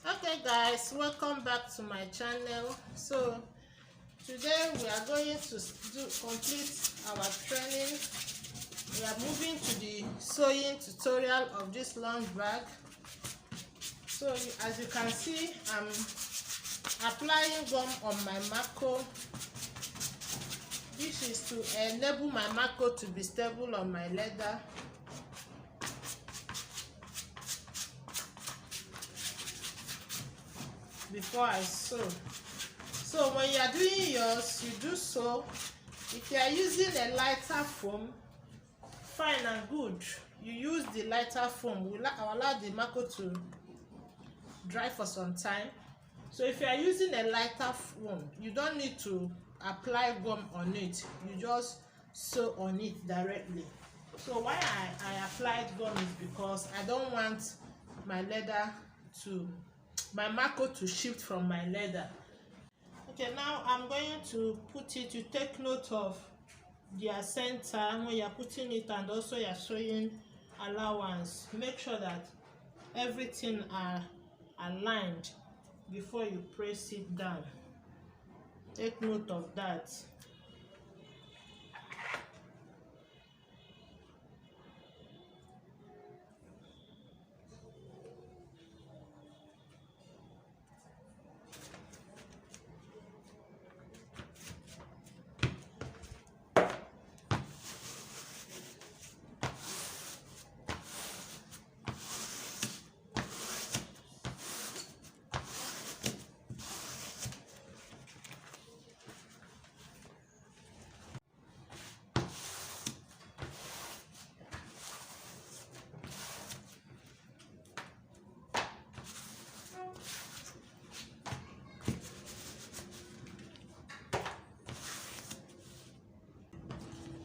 Okay guys, welcome back to my channel. So today we are going to complete our training. We are moving to the sewing tutorial of this long bag. So as you can see, I'm applying gum on my Mako. This is to enable my Mako to be stable on my leather. Before I sew. So when you are doing yours, you do so. If you are using a lighter foam, fine and good. You use the lighter foam. Will allow the Mako to dry for some time. So if you are using a lighter foam, you don't need to apply gum on it. You just sew on it directly. So why I applied gum is because I don't want my leather to my Mako to shift from my leather. Okay, now I'm going to put it. You take note of their center when you're putting it, and also your sewing allowance. Make sure that everything are aligned before you press it down. Take note of that.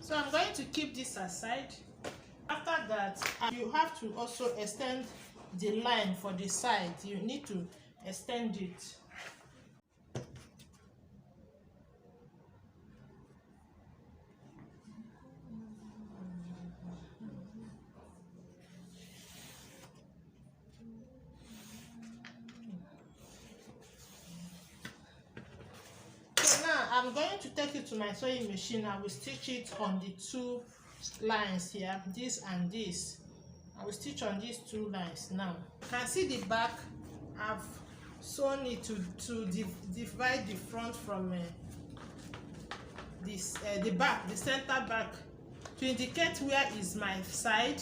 So I'm going to keep this aside. After that, you have to also extend the line for the side. You need to extend it. I'm going to take it to my sewing machine. I will stitch it on the two lines here, this and this. I will stitch on these two lines now. You can see the back. I've sewn it to divide the front from the back, the center back, to indicate where is my side.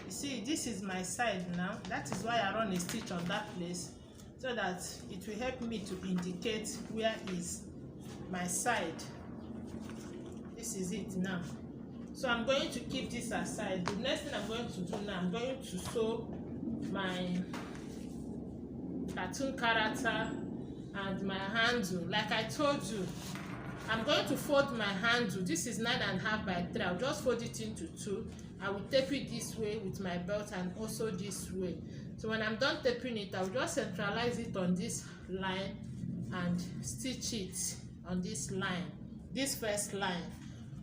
You see, this is my side now. That is why I run a stitch on that place, so that it will help me to indicate where is my side. This is it now. So I'm going to keep this aside. The next thing I'm going to do now, I'm going to sew my cartoon character and my handle. Like I told you, I'm going to fold my handle. This is 9.5 by 3. I'll just fold it into 2. I will tape it this way with my belt, and also this way. So when I'm done taping it, I'll just centralize it on this line and stitch it on this line, this first line.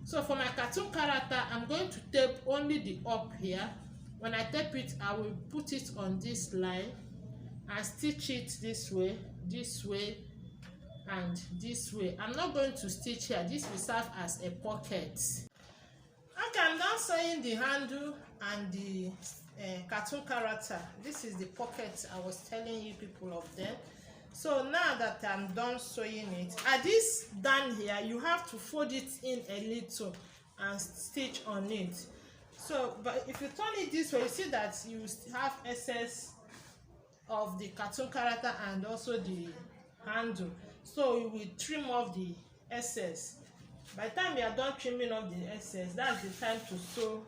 So for my cartoon character, I'm going to tape only the up here. When I tape it, I will put it on this line and stitch it this way, and this way. I'm not going to stitch here. This will serve as a pocket. Okay, I'm done sewing the handle and the cartoon character. This is the pocket I was telling you people of them. So now that I'm done sewing it, at this down here, you have to fold it in a little and stitch on it. So, but if you turn it this way, you see that you have excess of the cartoon character and also the handle. So you will trim off the excess. By the time you are done trimming off the excess, that's the time to sew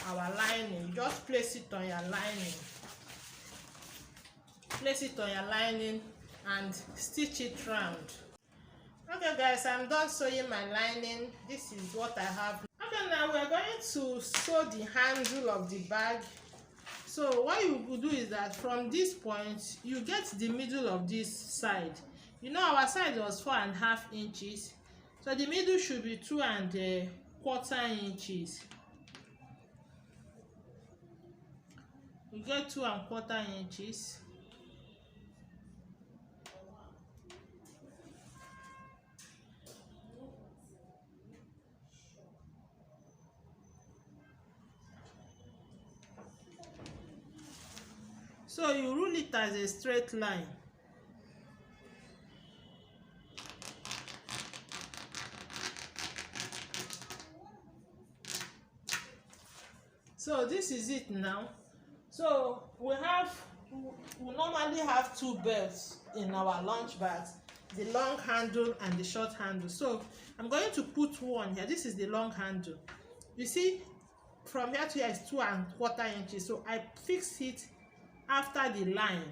our lining. You just place it on your lining. Place it on your lining and stitch it round. Okay guys, I'm done sewing my lining. This is what I have. Okay, now we're going to sew the handle of the bag. So what you will do is that from this point, you get the middle of this side. You know our side was 4.5 inches, so the middle should be 2.25 inches. You get 2.25 inches. So you rule it as a straight line. So this is it now. So we normally have two belts in our lunch bags, the long handle and the short handle. So I'm going to put one here. This is the long handle. You see, from here to here is 2¼ inches. So I fix it after the line.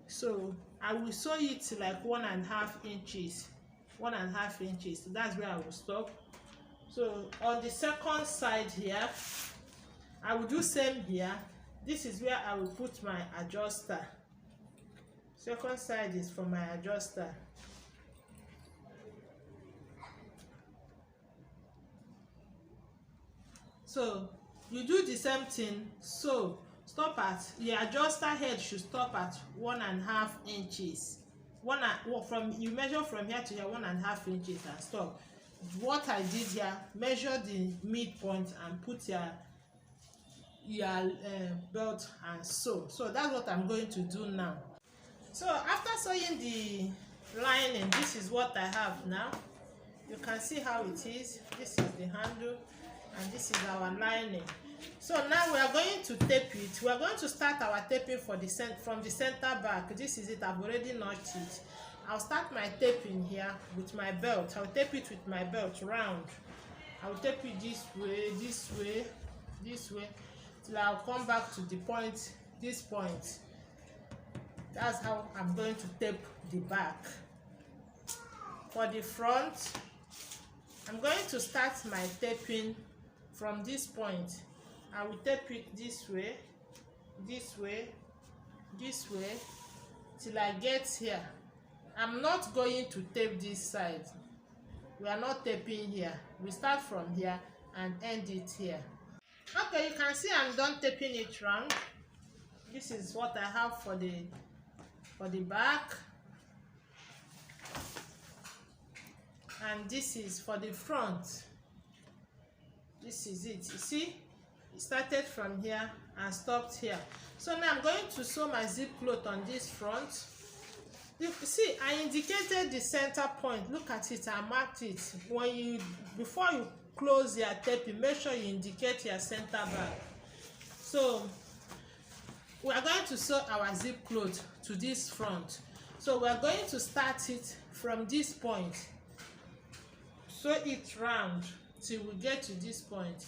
So I will sew it like 1½ inches. 1½ inches. So that's where I will stop. So on the second side here, I will do same here. This is where I will put my adjuster. Second side is for my adjuster. So you do the same thing. So stop at the adjuster head should stop at 1½ inches. From you measure from here to here 1½ inches and stop. What I did here, measure the midpoint and put your belt and sew. So that's what I'm going to do now. So after sewing the lining, this is what I have now. You can see how it is. This is the handle and this is our lining. So now we are going to tape it. We are going to start our taping from the center back. This is it. I've already notched it. I'll start my taping here with my belt. I'll tape it with my belt round. I'll tape it this way, this way, this way, till I'll come back to the point, this point. That's how I'm going to tape the back. For the front, I'm going to start my taping from this point. I will tape it this way, this way, this way, till I get here. I'm not going to tape this side. We are not taping here. We start from here and end it here. Okay, you can see I'm done taping it round. This is what I have for the back. And this is for the front. This is it. You see, it started from here and stopped here. So now I'm going to sew my zip cloth on this front. You see, I indicated the center point. Look at it, I marked it. Before you close your taping, make sure you indicate your center back. So we are going to sew our zip cloth to this front. So we are going to start it from this point. Sew it round till we get to this point.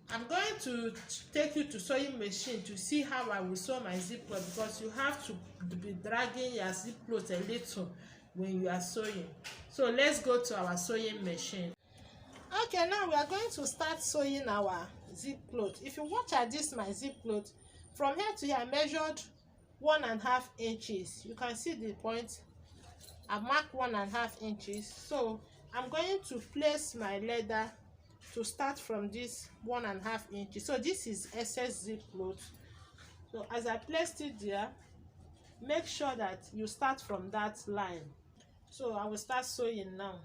I'm going to take you to sewing machine to see how I will sew my zip cloth, because you have to be dragging your zip cloth a little when you are sewing. So let's go to our sewing machine. Okay, now we are going to start sewing our zip cloth. If you watch at this, my zip cloth, from here to here I measured 1½ inches. You can see the point. I marked 1½ inches. So I'm going to place my leather to start from this 1½ inches. So this is excess zip cloth. So as I placed it there, make sure that you start from that line. So I will start sewing now.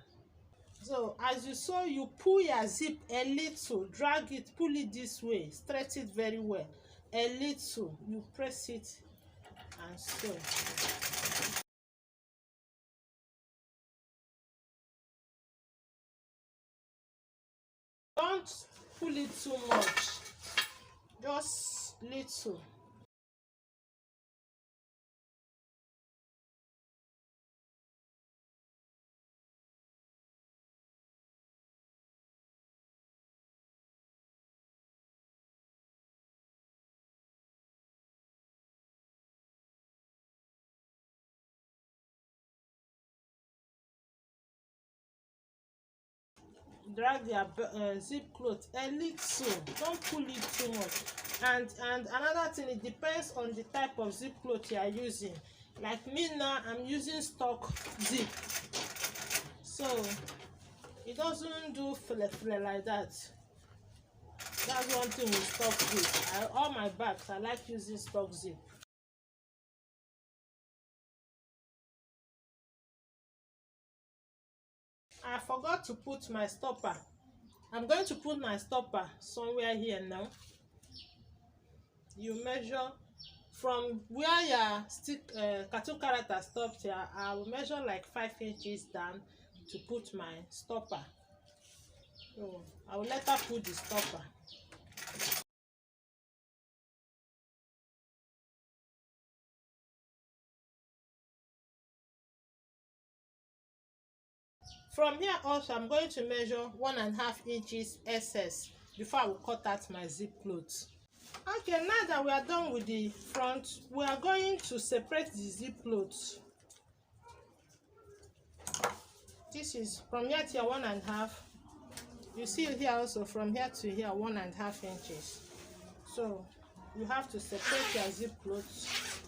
So as you sew, you pull your zip a little, drag it, pull it this way, stretch it very well. A little, you press it and sew. Don't pull it too much, just little. Drag your zip cloth a little, don't pull it too much. And another thing, it depends on the type of zip cloth you are using. Like me now, I'm using stock zip, so it doesn't do flare like that. That's one thing with stock zip. All my bags I like using stock zip. I forgot to put my stopper. I'm going to put my stopper somewhere here now. You measure from where your stick cartoon character stopped here, I will measure like 5 inches down to put my stopper. So I will later put the stopper. From here also, I'm going to measure 1.5 inches excess before I will cut out my zip cloth. Okay, now that we are done with the front, we are going to separate the zip cloth. This is from here to here 1.5. You see here also from here to here 1.5 inches. So you have to separate your zip cloth.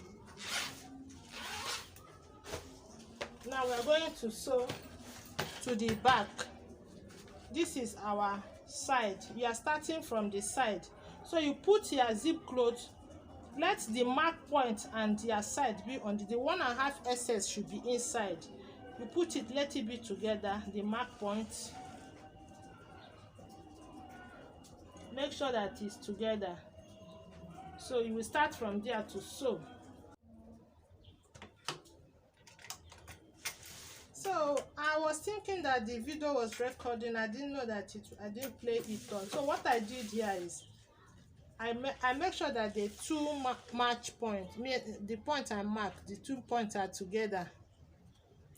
Now we are going to sew to the back. This is our side. We are starting from the side. So you put your zip cloth, let the mark point and your side be on the 1.5 excess should be inside. You put it, let it be together, the mark point. Make sure that it's together. So you will start from there to sew. So I was thinking that the video was recording. I didn't know that I didn't play it on. So what I did here is I make sure that the two match point, the point I marked, the 2 points are together.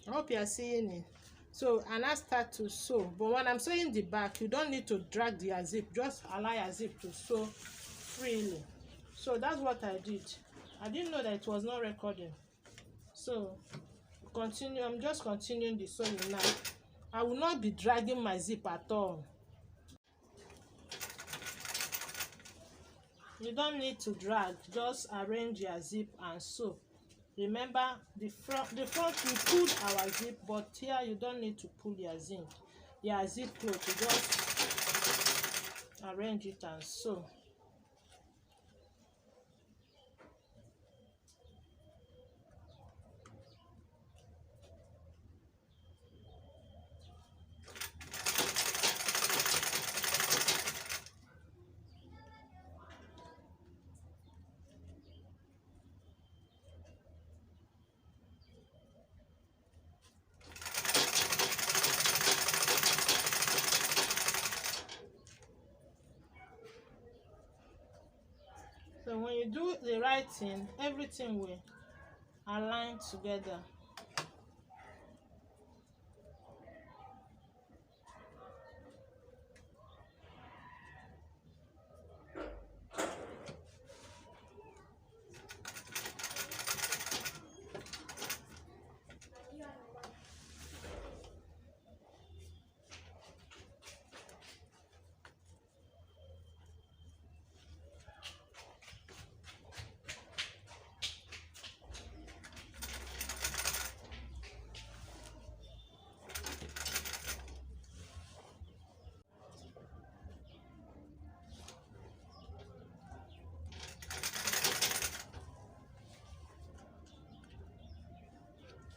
I hope you are seeing it. So and I start to sew. But when I'm sewing the back, you don't need to drag the zip. Just allow your zip to sew freely. So that's what I did. I didn't know that it was not recording. So continue. I'm just continuing the sewing now. I will not be dragging my zip at all. You don't need to drag. Just arrange your zip and sew. Remember, the front we pulled our zip, but here you don't need to pull your zip. Your zip cloth, you just arrange it and sew. So when you do the right thing, everything will align together.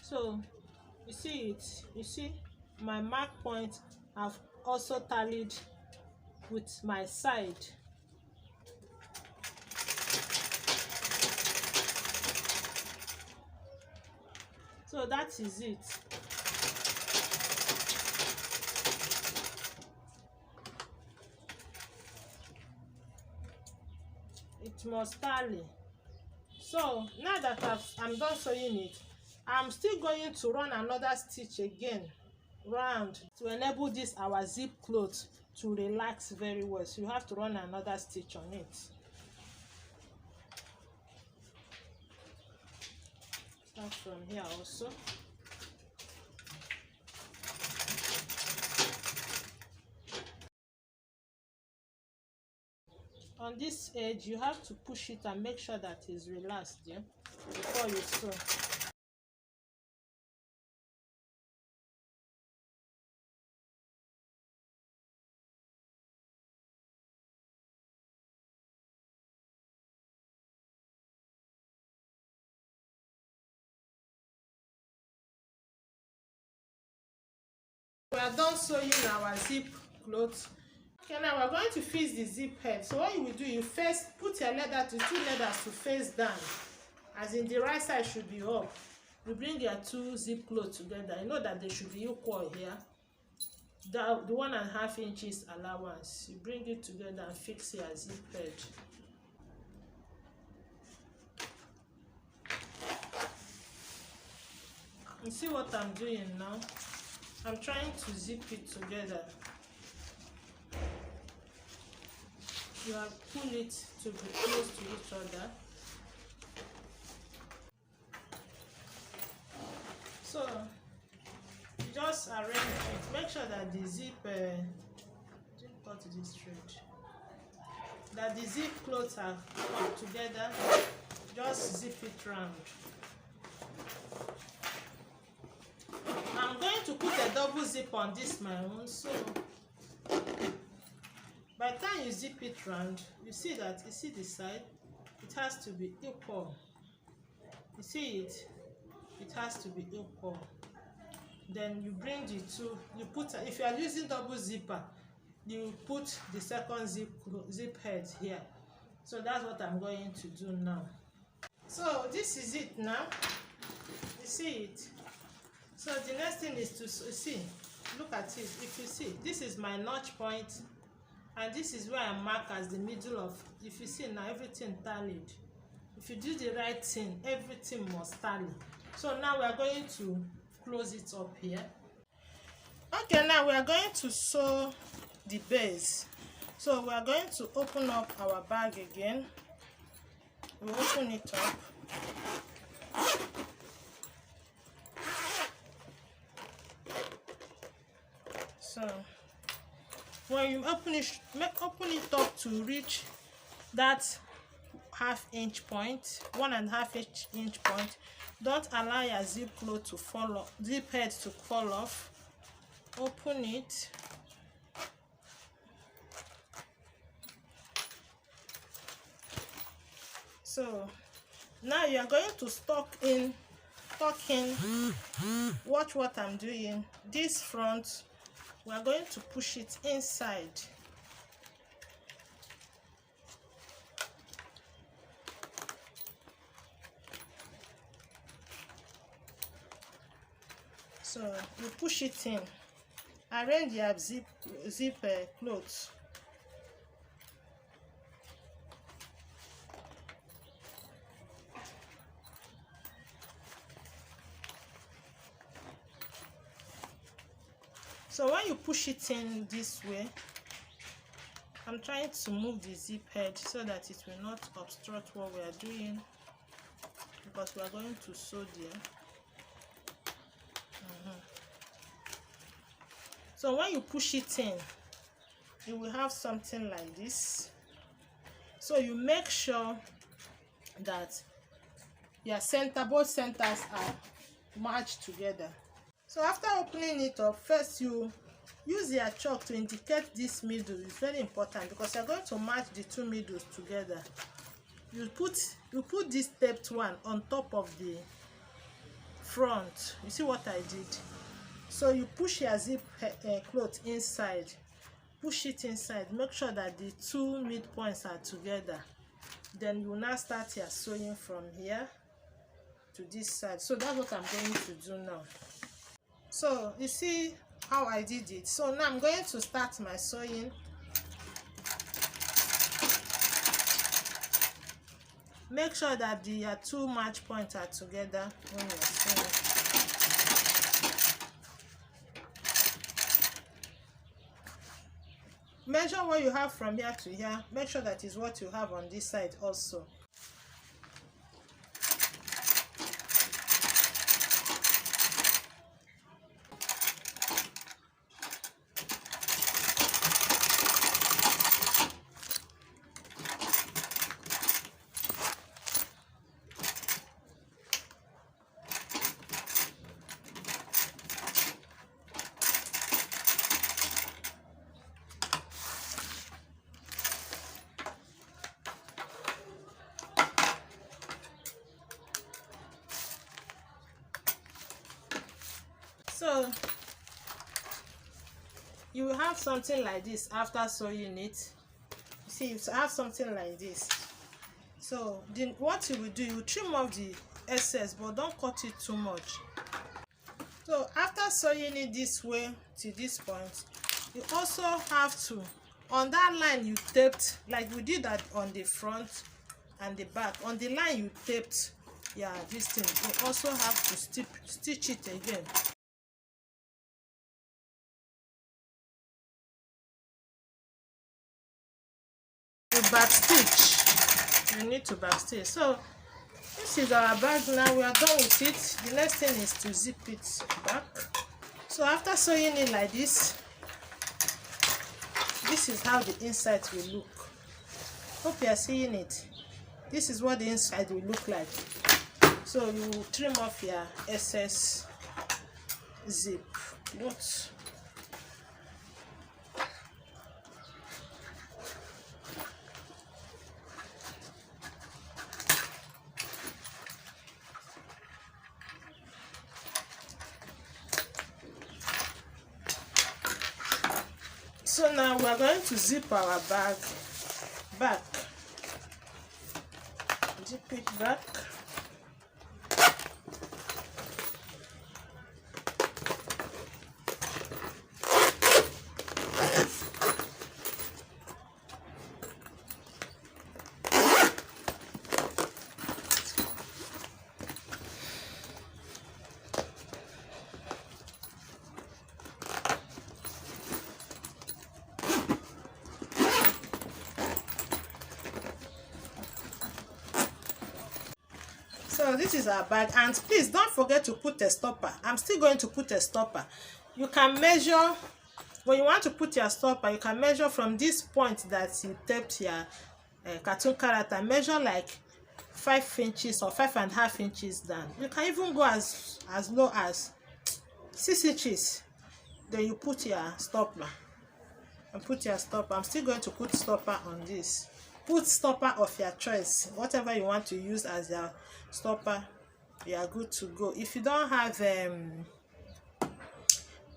So you see it, you see my mark point have also tallied with my side. So that is it. It must tally. So now that I'm done sewing it, I'm still going to run another stitch again round to enable this our zip cloth to relax very well. So you have to run another stitch on it. Start from here also. On this edge, you have to push it and make sure that it's relaxed, yeah, before you sew. We are done sewing our zip cloth. Okay, now we're going to fix the zip head. So what you will do, you first put your leather to two leathers to face down, as in the right side should be up. You bring your two zip clothes together. You know that they should be equal here. The 1.5 inches allowance. You bring it together and fix your zip head. You see what I'm doing now? I'm trying to zip it together. You have pull it to be close to each other. So you just arrange it. Make sure that the zip cut this straight. That the zip clothes are put together. Just zip it round. I'm going to put a double zip on this my own, so by the time you zip it round, you see that, you see the side, it has to be equal. You see it? It has to be equal. Then you bring the two, you put, if you are using double zipper, you put the second zip head here. So that's what I'm going to do now. So this is it now. You see it? So the next thing is to see, look at it. If you see, this is my notch point, and this is where I mark as the middle of, if you see now, everything tallied. If you do the right thing, everything must tally. So now we are going to close it up here. Okay, now we are going to sew the base. So we are going to open up our bag again. We open it up. So when you open it up to reach that 1/2 inch point, 1.5 inch point. Don't allow your zip cloth to fall off, zip head to fall off. Open it. So now you are going to tuck in. Watch what I'm doing. This front, we are going to push it inside. So you push it in. Arrange your zip clothes. So when you push it in this way, I'm trying to move the zip head so that it will not obstruct what we are doing, because we are going to sew there. So when you push it in, you will have something like this. So you make sure that your both centers are matched together. So after opening it up, first you use your chalk to indicate this middle. It's very important because you're going to match the two middles together. You put this stepped one on top of the front. You see what I did? So you push your zip cloth inside. Push it inside. Make sure that the two midpoints are together. Then you will now start your sewing from here to this side. So that's what I'm going to do now. So you see how I did it. So now I'm going to start my sewing. Make sure that the two match points are together when you're sewing. Measure what you have from here to here. Make sure that is what you have on this side also. So you will have something like this after sewing it. You see, you have something like this. So then what you will do, you will trim off the excess, but don't cut it too much. So after sewing it this way to this point, you also have to, on that line you taped, like we did that on the front and the back, on the line you taped, yeah, this thing, you also have to stitch it again. You back stitch, you need to back stitch. So this is our bag now. We are done with it. The next thing is to zip it back. So after sewing it like this is how the inside will look. Hope you are seeing it. This is what the inside will look like. So you will trim off your excess zip. What? So now we are going to zip our bag back. Zip it back. So this is our bag, and please don't forget to put a stopper. I'm still going to put a stopper. You can measure, when you want to put your stopper, you can measure from this point that you taped your cartoon character, measure like 5 inches or 5.5 inches down. You can even go as low as 6 inches. Then you put your stopper and put your stopper. I'm still going to put stopper on this. Put stopper of your choice, whatever you want to use as your stopper. You are good to go. If you don't have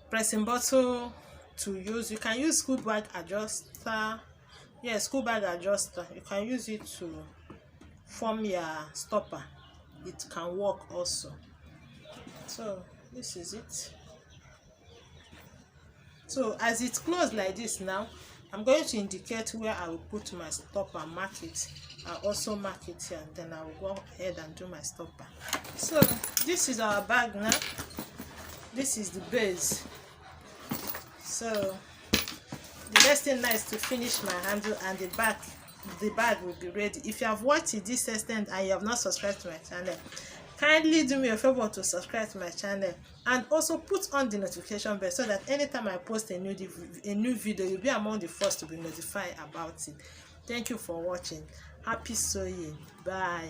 pressing bottle to use, you can use school bag adjuster. Yeah, school bag adjuster, you can use it to form your stopper. It can work also. So this is it. So as it's closed like this now, I'm going to indicate where I will put my stopper, mark it. I'll also mark it here, and then I will go ahead and do my stopper. So this is our bag now. This is the base. So the next thing now is to finish my handle, and the bag will be ready. If you have watched it this extent and you have not subscribed to my channel, kindly do me a favor to subscribe to my channel, and also put on the notification bell so that anytime I post a new video, you'll be among the first to be notified about it. Thank you for watching. Happy sewing. Bye.